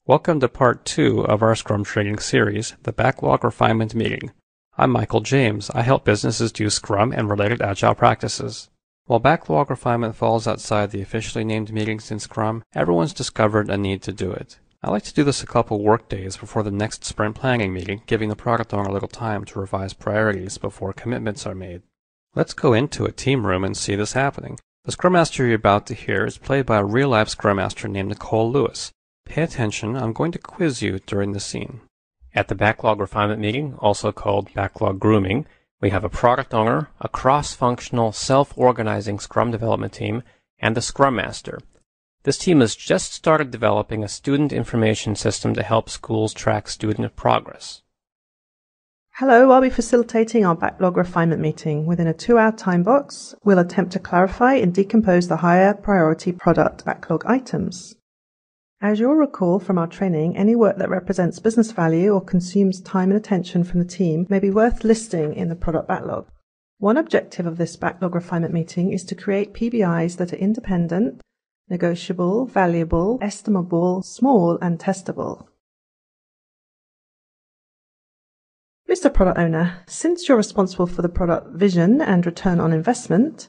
Welcome to Part 2 of our Scrum Training series, the Backlog Refinement Meeting. I'm Michael James. I help businesses do Scrum and related Agile practices. While backlog refinement falls outside the officially named meetings in Scrum, everyone's discovered a need to do it. I like to do this a couple work days before the next sprint planning meeting, giving the product owner a little time to revise priorities before commitments are made. Let's go into a team room and see this happening. The Scrum Master you're about to hear is played by a real-life Scrum Master named Nicole Lewis. Pay attention, I'm going to quiz you during the scene. At the Backlog Refinement Meeting, also called Backlog Grooming, we have a product owner, a cross-functional, self-organizing Scrum development team, and the Scrum Master. This team has just started developing a student information system to help schools track student progress. Hello, I'll be facilitating our Backlog Refinement Meeting. Within a 2-hour time box, we'll attempt to clarify and decompose the higher priority product backlog items. As you'll recall from our training, any work that represents business value or consumes time and attention from the team may be worth listing in the product backlog. One objective of this Backlog Refinement Meeting is to create PBIs that are independent, negotiable, valuable, estimable, small, and testable. Mr. Product Owner, since you're responsible for the product vision and return on investment,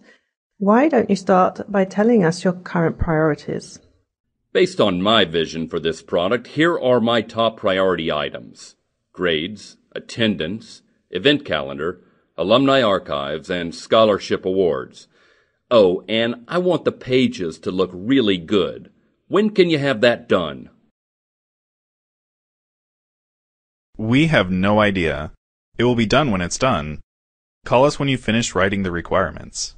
why don't you start by telling us your current priorities? Based on my vision for this product, here are my top priority items: grades, attendance, event calendar, alumni archives, and scholarship awards. Oh, and I want the pages to look really good. When can you have that done? We have no idea. It will be done when it's done. Call us when you finish writing the requirements.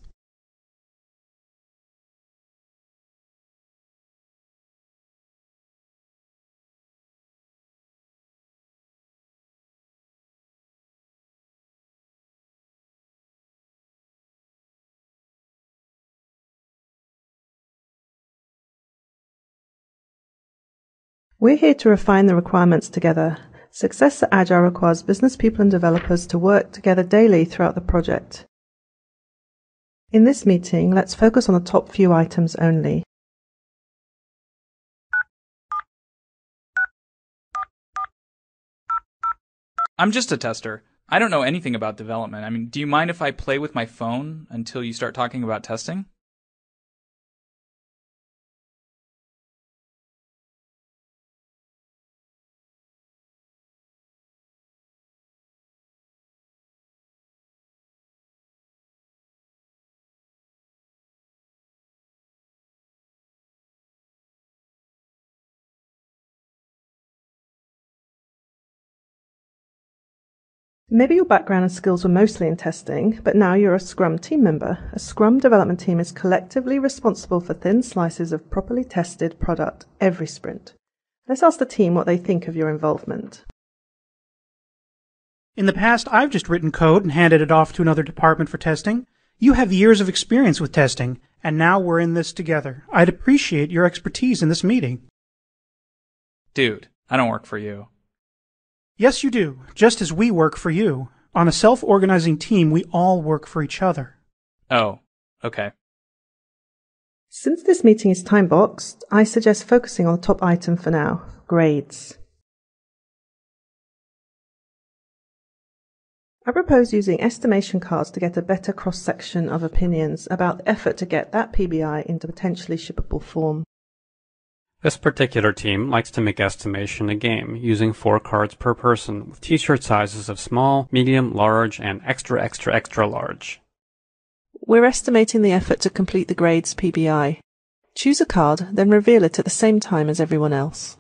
We're here to refine the requirements together. Success at Agile requires business people and developers to work together daily throughout the project. In this meeting, let's focus on the top few items only. I'm just a tester. I don't know anything about development. Do you mind if I play with my phone until you start talking about testing? Maybe your background and skills were mostly in testing, but now you're a Scrum team member. A Scrum development team is collectively responsible for thin slices of properly tested product every sprint. Let's ask the team what they think of your involvement. In the past, I've just written code and handed it off to another department for testing. You have years of experience with testing, and now we're in this together. I'd appreciate your expertise in this meeting. Dude, I don't work for you. Yes, you do, just as we work for you. On a self-organizing team, we all work for each other. Oh, okay. Since this meeting is time-boxed, I suggest focusing on the top item for now, grades. I propose using estimation cards to get a better cross-section of opinions about the effort to get that PBI into potentially shippable form. This particular team likes to make estimation a game, using 4 cards per person, with t-shirt sizes of small, medium, large, and extra, extra, extra large. We're estimating the effort to complete the grades PBI. Choose a card, then reveal it at the same time as everyone else.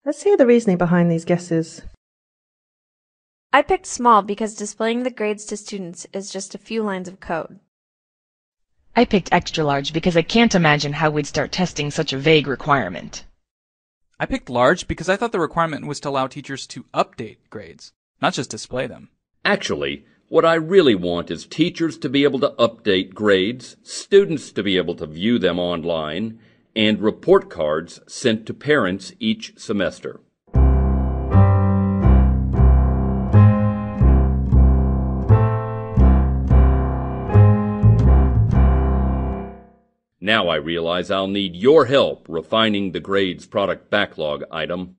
Let's hear the reasoning behind these guesses. I picked small because displaying the grades to students is just a few lines of code. I picked extra large because I can't imagine how we'd start testing such a vague requirement. I picked large because I thought the requirement was to allow teachers to update grades, not just display them. Actually, what I really want is teachers to be able to update grades, students to be able to view them online, and report cards sent to parents each semester. Now I realize I'll need your help refining the grades product backlog item.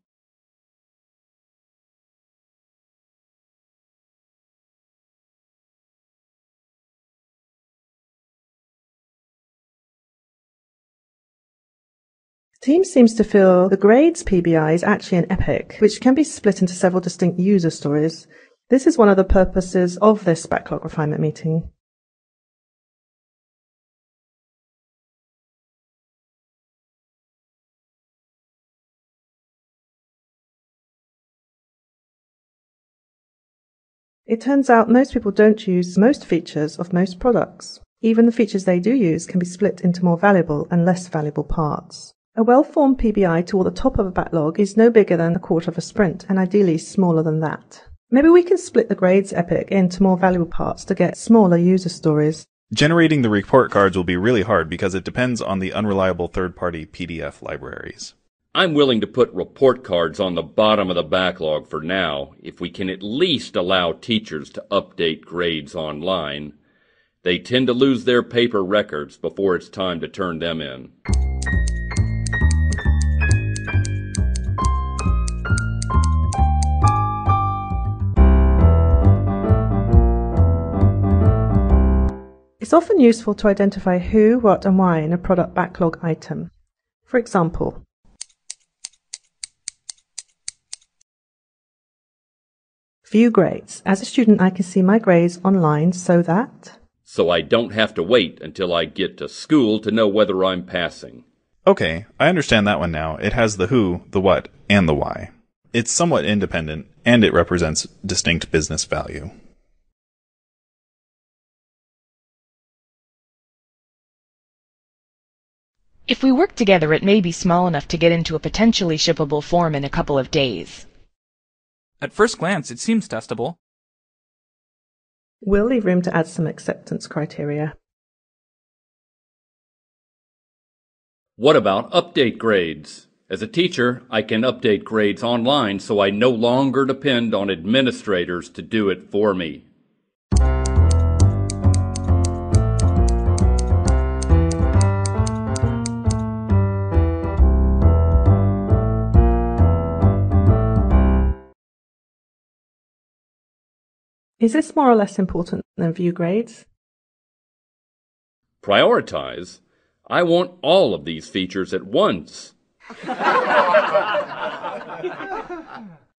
The team seems to feel the grades PBI is actually an epic, which can be split into several distinct user stories. This is one of the purposes of this backlog refinement meeting. It turns out most people don't use most features of most products. Even the features they do use can be split into more valuable and less valuable parts. A well-formed PBI toward the top of a backlog is no bigger than a quarter of a sprint, and ideally smaller than that. Maybe we can split the grades epic into more valuable parts to get smaller user stories. Generating the report cards will be really hard because it depends on the unreliable third-party PDF libraries. I'm willing to put report cards on the bottom of the backlog for now, if we can at least allow teachers to update grades online. They tend to lose their paper records before it's time to turn them in. It's often useful to identify who, what, and why in a product backlog item. For example, view grades. As a student, I can see my grades online so that... So I don't have to wait until I get to school to know whether I'm passing. Okay, I understand that one now. It has the who, the what, and the why. It's somewhat independent, and it represents distinct business value. If we work together, it may be small enough to get into a potentially shippable form in a couple of days. At first glance, it seems testable. We'll leave room to add some acceptance criteria. What about update grades? As a teacher, I can update grades online so I no longer depend on administrators to do it for me. Is this more or less important than view grades? Prioritize? I want all of these features at once.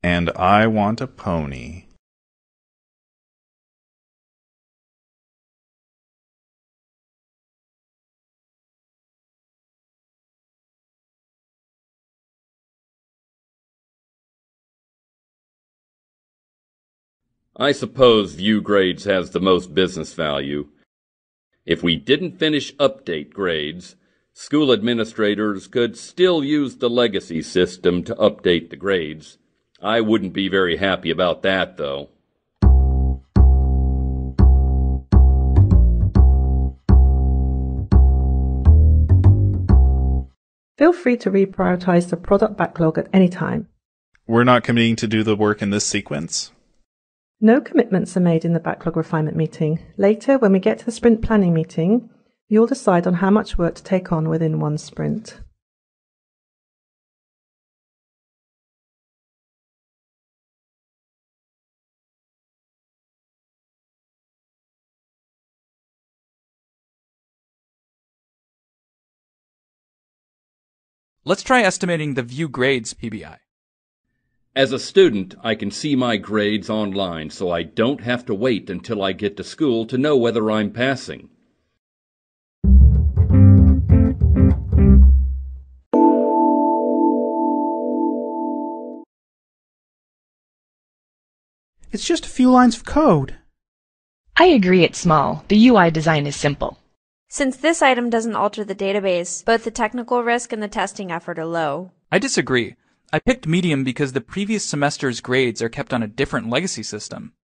And I want a pony. I suppose view grades has the most business value. If we didn't finish update grades, school administrators could still use the legacy system to update the grades. I wouldn't be very happy about that, though. Feel free to reprioritize the product backlog at any time. We're not committing to do the work in this sequence? No commitments are made in the backlog refinement meeting. Later, when we get to the sprint planning meeting, you'll decide on how much work to take on within one sprint. Let's try estimating the view grades PBI. As a student, I can see my grades online so I don't have to wait until I get to school to know whether I'm passing. It's just a few lines of code. I agree it's small. The UI design is simple. Since this item doesn't alter the database, both the technical risk and the testing effort are low. I disagree. I picked medium because the previous semester's grades are kept on a different legacy system.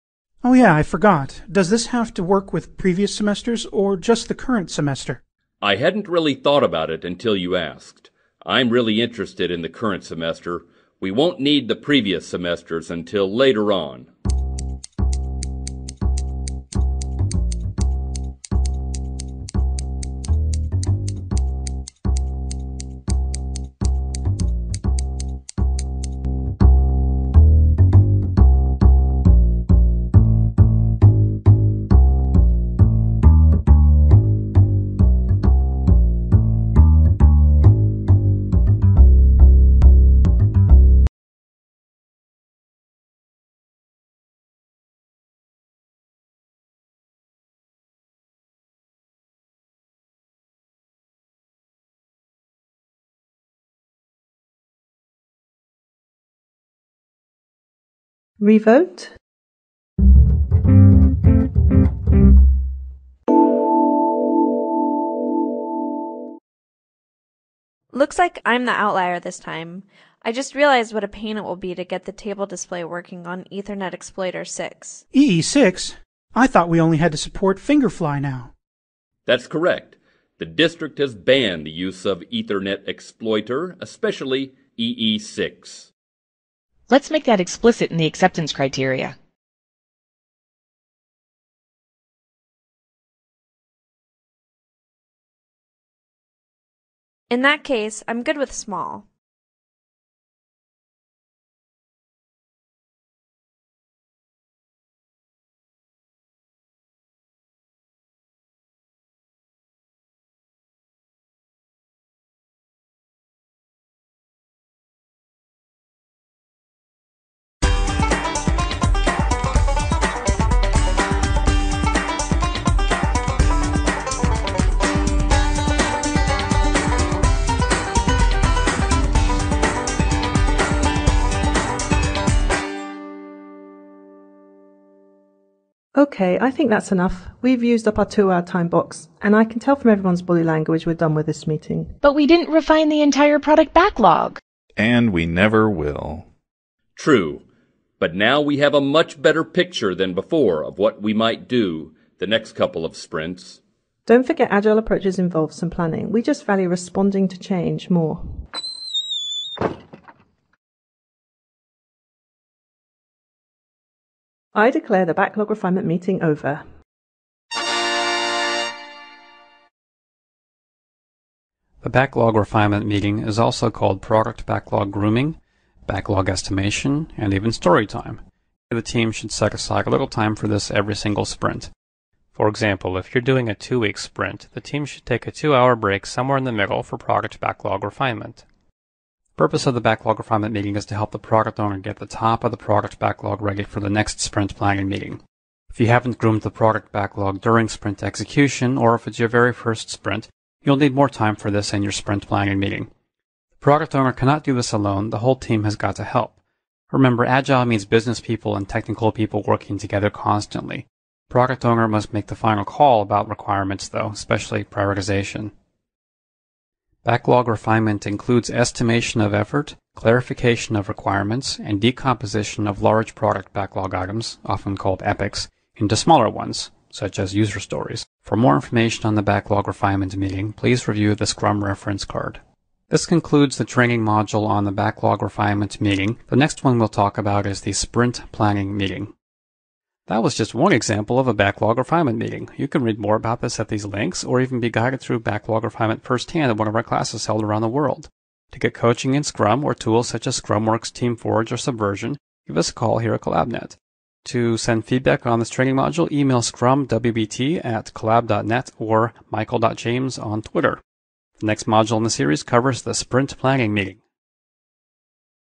Oh yeah, I forgot. Does this have to work with previous semesters or just the current semester? I hadn't really thought about it until you asked. I'm really interested in the current semester. We won't need the previous semesters until later on. Revote. Looks like I'm the outlier this time. I just realized what a pain it will be to get the table display working on Ethernet Exploiter 6. EE6? I thought we only had to support Fingerfly now. That's correct. The district has banned the use of Ethernet Exploiter, especially EE6. Let's make that explicit in the acceptance criteria. In that case, I'm good with small. Okay, I think that's enough. We've used up our 2-hour time box, and I can tell from everyone's body language we're done with this meeting. But we didn't refine the entire product backlog. And we never will. True, but now we have a much better picture than before of what we might do the next couple of sprints. Don't forget agile approaches involve some planning. We just value responding to change more. I declare the Backlog Refinement Meeting over. The Backlog Refinement Meeting is also called Product Backlog Grooming, Backlog Estimation, and even Story Time. The team should set aside a little time for this every single sprint. For example, if you're doing a 2-week sprint, the team should take a 2-hour break somewhere in the middle for Product Backlog Refinement. The purpose of the Backlog Refinement Meeting is to help the product owner get the top of the product backlog ready for the next sprint planning meeting. If you haven't groomed the product backlog during sprint execution, or if it's your very first sprint, you'll need more time for this in your sprint planning meeting. The product owner cannot do this alone, the whole team has got to help. Remember, Agile means business people and technical people working together constantly. Product owner must make the final call about requirements though, especially prioritization. Backlog refinement includes estimation of effort, clarification of requirements, and decomposition of large product backlog items, often called epics, into smaller ones, such as user stories. For more information on the Backlog Refinement Meeting, please review the Scrum reference card. This concludes the training module on the Backlog Refinement Meeting. The next one we'll talk about is the Sprint Planning Meeting. That was just one example of a Backlog Refinement Meeting. You can read more about this at these links, or even be guided through Backlog Refinement firsthand at one of our classes held around the world. To get coaching in Scrum or tools such as ScrumWorks, TeamForge, or Subversion, give us a call here at CollabNet. To send feedback on this training module, email scrumwbt@collab.net or michael.james on Twitter. The next module in the series covers the Sprint Planning Meeting.